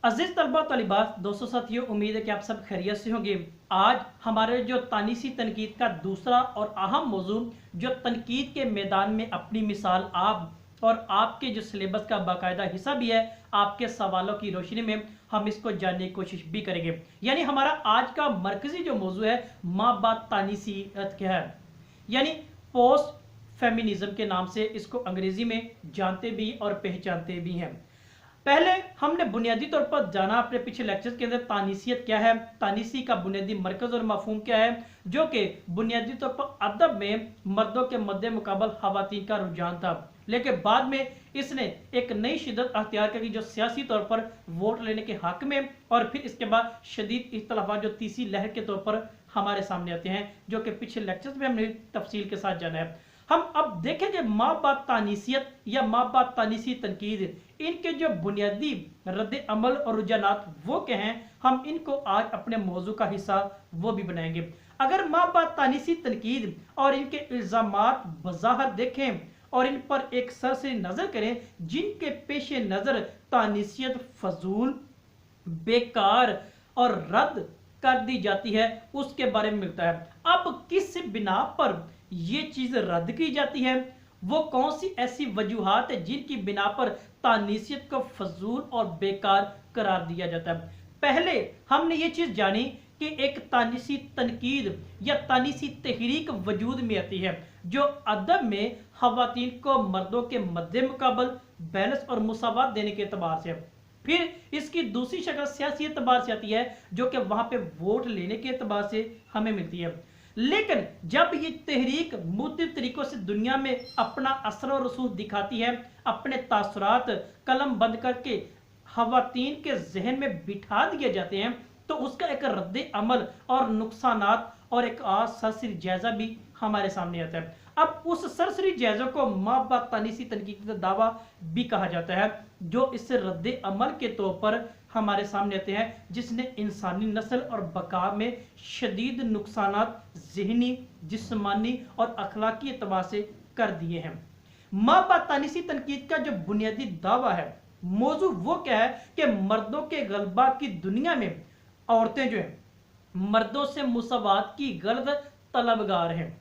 अजीज तलबा तलिबात दोस्तों साथियों, उम्मीद है कि आप सब खैरियत से होंगे। आज हमारे जो तानीसी तनकीद का दूसरा और अहम मौजू, जो तनकीद के मैदान में अपनी मिसाल आप और आपके जो सिलेबस का बाकायदा हिस्सा भी है, आपके सवालों की रोशनी में हम इसको जानने की कोशिश भी करेंगे। यानी हमारा आज का मरकजी जो मौजू है, माँ बाप तानीसियत क्या है, यानी पोस्ट फेमिनिज्म के नाम से इसको अंग्रेजी में जानते भी और पहचानते भी हैं। पहले हमने बुनियादी तौर पर जाना अपने पिछले लेक्चर के अंदर तानीसियत क्या है, तानीसी का बुनियादी मरकज और मफहूम क्या है, जो कि बुनियादी तौर पर अदब में मर्दों के मद्दे मुकाबल खवातीन का रुझान था। लेकिन बाद में इसने एक नई शिद्दत अख्तियार करी, जो सियासी तौर पर वोट लेने के हक में, और फिर इसके बाद शदीद इख्तलाफात जो तीसरी लहर के तौर पर हमारे सामने आते हैं, जो कि पिछले लेक्चर्स में हमने तफसील के साथ जाना है। हम अब देखेंगे माँ बाप तानीसियत या माँ बाप तानीसी तनकीद, इनके जो बुनियादी रद्द अमल और रुझानात वो क्या हैं, हम इनको आज अपने मौजू का हिस्सा वो भी बनाएंगे। अगर माँ बाप तानीसी तनकीद और इनके इल्जामात बज़ाहिर देखें और इन पर एक सरसरी नजर करें, जिनके पेश नजर तानीसियत फजूल, बेकार और रद्द कर दी जाती है, उसके बारे में मिलता है। अब किस बिना पर ये चीज रद्द की जाती है, वो कौन सी ऐसी वजूहात है जिनकी बिना पर तानीसियत को फजूल और बेकार करार दिया जाता है। पहले हमने ये चीज जानी कि एक तानीसी तनकीद या तानीसी तहरीक वजूद में आती है, जो अदब में खवातीन को मर्दों के मद्दे मुकाबल बैलेंस और मुसावात देने के एतबार से। फिर इसकी दूसरी शक्ल सियासी एतबार से आती है, जो कि वहां पे वोट लेने के एतबार से हमें मिलती है। लेकिन जब ये तहरीक मुख्तलिफ तरीकों से दुनिया में अपना असर और रसूख दिखाती है, अपने तासुरात कलम बंद करके खवातीन के जहन में बिठा दिए जाते हैं, तो उसका एक रद्द अमल और नुकसानात और एक सरसरी जायजा भी हमारे सामने आता है। अब उस सरसरी जायजा को माँ बाप तानीसी तनकीद का दावा भी कहा जाता है, जो इस रद्द अमल के तौर पर हमारे सामने आते हैं, जिसने इंसानी नस्ल और बका में शदीद नुकसानात ज़हनी, जिस्मानी और अखलाकी एतबार से कर दिए हैं। माँ बाप तानीसी तनकीद का जो बुनियादी दावा है, मौजू वो क्या है कि मर्दों के गलबा की दुनिया में औरतें जो है मर्दों से मुसावात की गलत तलबगार हैं।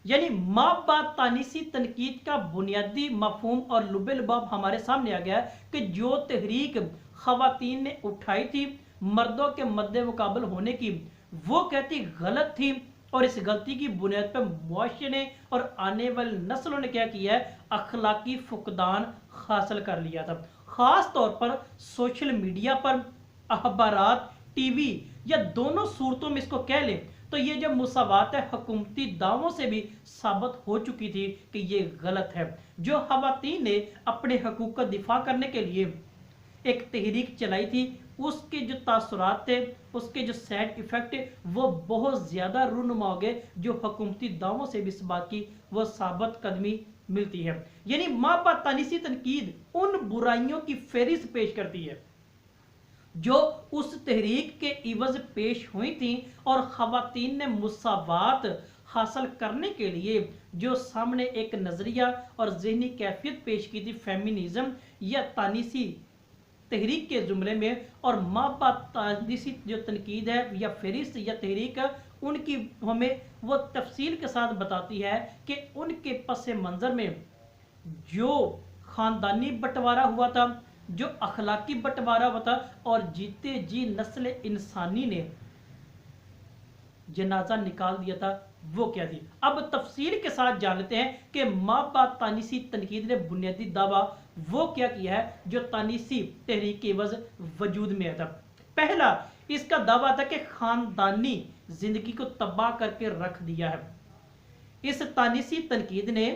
यानी माँ बाप तानीसी तनकीद का बुनियादी मफहूम और लुबे लुबाब हमारे सामने आ गया कि जो तहरीक खवातीन ने उठाई थी मर्दों के मद्दे मुकाबल होने की, वो कहती गलत थी, और इस गलती की बुनियाद पर मुआशरे ने और आने वाली नस्लों ने क्या किया है, अखलाकी फुकदान हासिल कर लिया था। खास तौर पर सोशल मीडिया पर, अखबारात, टीवी या दोनों सूरतों में इसको कह लें तो ये जो मुसावात है हुकूमती दावों से भी साबित हो चुकी थी कि ये गलत है। जो खवातीन ने अपने हकूक का दिफा करने के लिए एक तहरीक चलाई थी, उसके जो तासुरात थे, उसके जो सैड इफेक्ट वो बहुत ज्यादा रूनुमा हो गए, जो हुकूमती दावों से भी इस बात की वो साबित कदमी मिलती है। यानी माँ बाप तानीसी तनकीद उन बुराइयों की फहरिस्त पेश करती है जो उस तहरीक के इवज पेश हुई थी, और खवातीन ने मुसावात हासिल करने के लिए जो सामने एक नजरिया और जहनी कैफियत पेश की थी, फेमिनिज्म या तानीसी तहरीक के जुमले में, और माँ बाप तानीसी जो तनकीद है या फहरिस्त या तहरीक है, उनकी हमें वो तफसील के साथ बताती है कि उनके पस मंजर में जो खानदानी बंटवारा हुआ था, जो अखलाकी बंटवारा हुआ था, और जीते जी नस्ल इंसानी ने जनाजा निकाल दिया था, वो क्या थी। अब तफसील के साथ जान लेते हैं कि माँ बाप तानीसी तनकीद ने बुनियादी दावा वो क्या किया है, जो तानीसी तहरीक के वजूद में था। पहला इसका दावा था कि खानदानी जिंदगी को तबाह करके रख दिया है। इस तानीसी तनकीद ने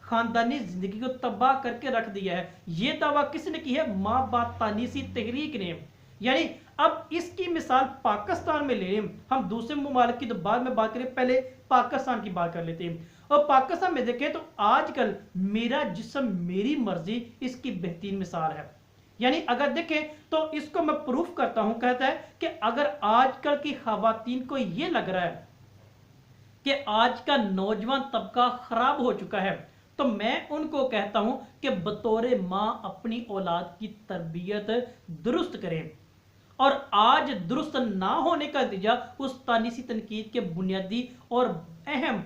खानदानी जिंदगी को तबाह करके रख दिया है। ये दावा किसने की है, माँ बाप तानीसी तहरीक ने। यानी अब इसकी मिसाल पाकिस्तान में ले, हम दूसरे ममालिक की तो बाद में बात करें, पहले पाकिस्तान की बात कर लेते हैं। और पाकिस्तान में देखें तो आजकल मेरा जिस्म मेरी मर्जी इसकी बेहतरीन मिसाल है। यानी अगर देखें तो इसको मैं प्रूफ करता हूं, कहता है कि अगर आजकल की खवातीन को यह लग रहा है कि आज का नौजवान तबका खराब हो चुका है, तो मैं उनको कहता हूं कि बतौर माँ अपनी औलाद की तरबियत दुरुस्त करें। اور آج درست نہ ہونے کا نتیجہ اس تانیسی تنقید کے بنیادی اور اہم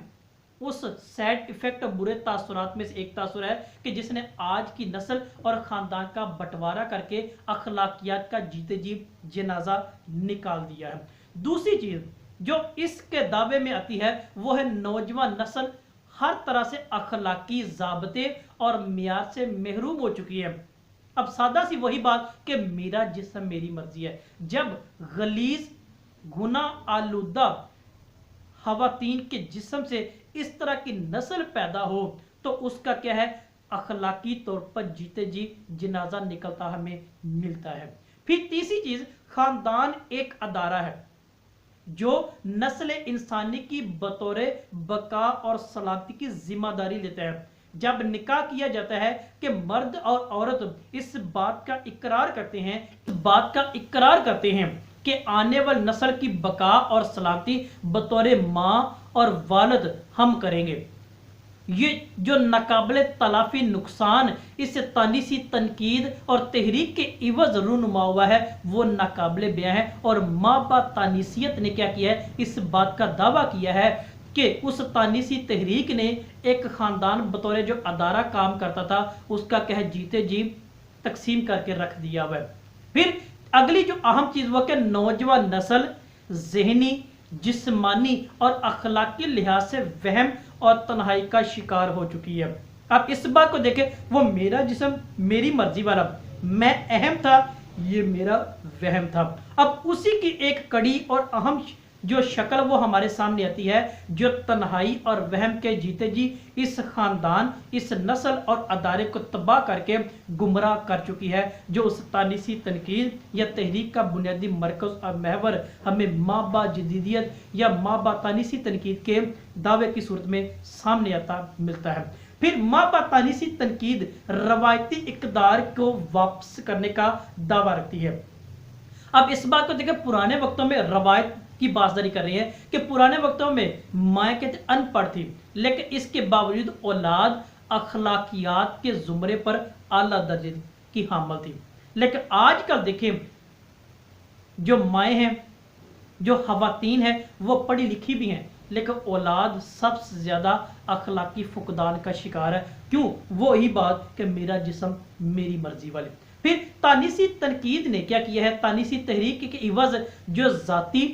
اس سیڈ افیکٹ اور برے تاثرات میں سے ایک تاثر ہے کہ جس نے آج کی نسل اور خاندان کا بٹوارا کر کے اخلاقیات کا جیتے جی جنازہ نکال دیا ہے۔ دوسری چیز جو اس کے دعوے میں آتی ہے وہ ہے نوجوان نسل ہر طرح سے اخلاقی ضابطے اور معیار سے محروم ہو چکی ہے۔ اب سادہ سی وہی بات کہ میرا جسم میری مرضی ہے۔ جب غلیظ گناہ آلودہ خواتین کے جسم سے اس طرح کی نسل پیدا ہو تو اس کا کیا ہے، اخلاقی طور پر جیتے جی جنازہ نکلتا ہمیں ملتا ہے۔ پھر تیسری چیز، خاندان ایک ادارہ ہے جو نسل انسانی کی بطور بقا اور سلامتی کی ذمہ داری لیتا ہے۔ جب نکاح کیا جاتا ہے کہ مرد اور عورت اس بات کا اقرار کرتے ہیں کہ آنے والی نسل کی بقا اور سلامتی بطور ماں اور والد ہم کریں گے۔ یہ جو ناقابل تلافی نقصان اس تانیسی تنقید اور تحریک کے عوض رونما ہوا ہے وہ ناقابل بیان ہے، اور مابع تانیسیت نے کیا کیا ہے، اس بات کا دعویٰ کیا ہے کہ اس تانیسی تحریک نے ایک خاندان بطور جو ادارہ کام کرتا تھا اس کا کیا ہے جیتے جی تقسیم کر کے رکھ دیا ہوا ہے۔ پھر اگلی جو اہم چیز وہ کہ نوجوان نسل ذہنی، جسمانی اور اخلاقی لحاظ سے وہم اور تنہائی کا شکار ہو چکی ہے۔ اب اس بات کو دیکھیں، وہ میرا جسم میری مرضی والا، میں اہم تھا، یہ میرا وہم تھا۔ اب اسی کی ایک کڑی اور اہم جو شکل وہ ہمارے سامنے آتی ہے جو تنہائی اور وہم کے جیتے جی اس خاندان، اس نسل اور ادارے کو تباہ کر کے گمراہ کر چکی ہے، جو اس تانیسی تنقید یا تحریک کا بنیادی مرکز اور محور ہمیں مابع جدیدیت یا مابع تانیسی تنقید کے دعوے کی صورت میں سامنے آتا ملتا ہے۔ پھر مابع تانیسی تنقید روایتی اقدار کو واپس کرنے کا دعویٰ رکھتی ہے۔ اب اس بات کو دیکھیں، پرانے وقتوں میں روایت کی بازداری کر رہی ہے کہ پرانے وقتوں میں مائیں کہتے ان پڑھ تھی، لیکن اس کے باوجود اولاد اخلاقیات کے زمرے پر اعلیٰ درجے کی حامل تھی۔ لیکن آج کل دیکھیں جو مائیں ہیں، جو خواتین ہیں، وہ پڑھی لکھی بھی ہیں لیکن اولاد سب سے زیادہ اخلاقی فقدان کا شکار ہے۔ کیوں؟ وہی بات کہ میرا جسم میری مرضی والے۔ پھر تانیسی تنقید نے کیا کیا ہے، تانیسی تحریک کے عوض جو ذاتی،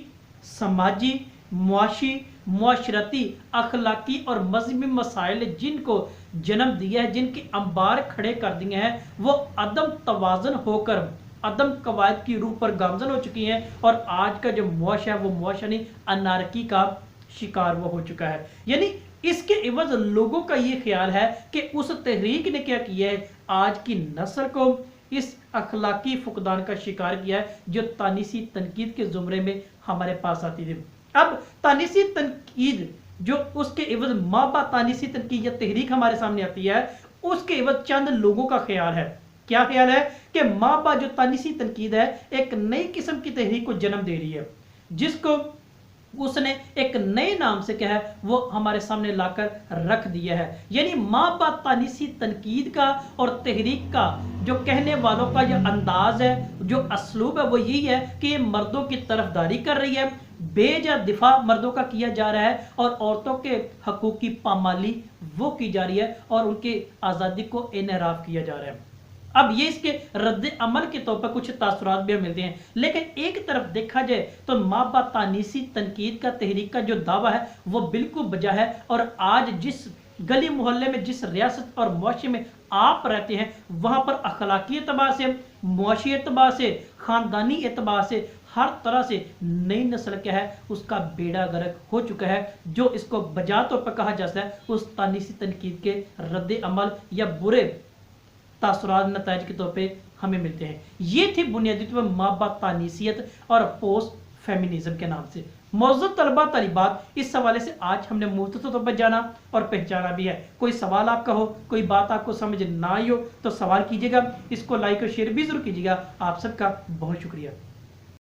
سماجی، معاشی، معاشرتی، اخلاقی اور مذہبی مسائل جن کو جنم دیا ہے، جن کے انبار کھڑے کر دیے ہیں، وہ عدم توازن ہو کر عدم قواعد کی روح پر گامزن ہو چکی ہیں، اور آج کا جو معاشرہ ہے وہ معاشرہ نہیں، انارکی کا شکار وہ ہو چکا ہے۔ یعنی اس کے عوض لوگوں کا یہ خیال ہے کہ اس تحریک نے کیا کیا ہے، آج کی نسل کو اس اخلاقی فقدان کا شکار کیا ہے جو تانیسی تنقید کے زمرے میں ہمارے پاس آتی تھی۔ اب تانیسی تنقید جو اس کے عوض مابع تانیسی تنقید یا تحریک ہمارے سامنے آتی ہے، اس کے عوض چند لوگوں کا خیال ہے۔ کیا خیال ہے کہ مابع جو تانیسی تنقید ہے ایک نئی قسم کی تحریک کو جنم دے رہی ہے، جس کو اس نے ایک نئے نام سے کیا ہے وہ ہمارے سامنے لا کر رکھ دیا ہے۔ یعنی مابع تانیسی تنقید کا اور تحریک کا جو کہنے والوں کا جو انداز ہے، جو اسلوب ہے، وہ یہی ہے کہ یہ مردوں کی طرفداری کر رہی ہے، بے جا دفاع مردوں کا کیا جا رہا ہے، اور عورتوں کے حقوق کی پامالی وہ کی جا رہی ہے، اور ان کی آزادی کو انحراف کیا جا رہا ہے۔ اب یہ اس کے رد عمل کے طور پر کچھ تاثرات بھی ملتے ہیں، لیکن ایک طرف دیکھا جائے تو مابع تانیسی تنقید کا تحریک کا جو دعویٰ ہے وہ بالکل بجا ہے، اور آج جس گلی محلے میں، جس ریاست اور معاشرے میں آپ رہتے ہیں، وہاں پر اخلاقی اعتبار سے، معاشی اعتبار سے، خاندانی اعتبار سے، ہر طرح سے نئی نسل کیا ہے اس کا بیڑا غرق ہو چکا ہے، جو اس کو بجا طور پر کہا جاتا ہے اس تانیسی تنقید کے رد عمل یا برے تاثرات نتائج کے طور پہ ہمیں ملتے ہیں۔ یہ تھی بنیادی طور پر مابع تانیسیت اور پوسٹ فیمینزم کے نام سے۔ معزز طلبہ طالبات، اس حوالے سے آج ہم نے مختصر طور پر جانا اور پہچانا بھی ہے۔ کوئی سوال آپ کا ہو، کوئی بات آپ کو سمجھ نہ آئی ہو تو سوال کیجیے گا، اس کو لائک اور شیئر بھی ضرور کیجیے گا۔ آپ سب کا بہت شکریہ۔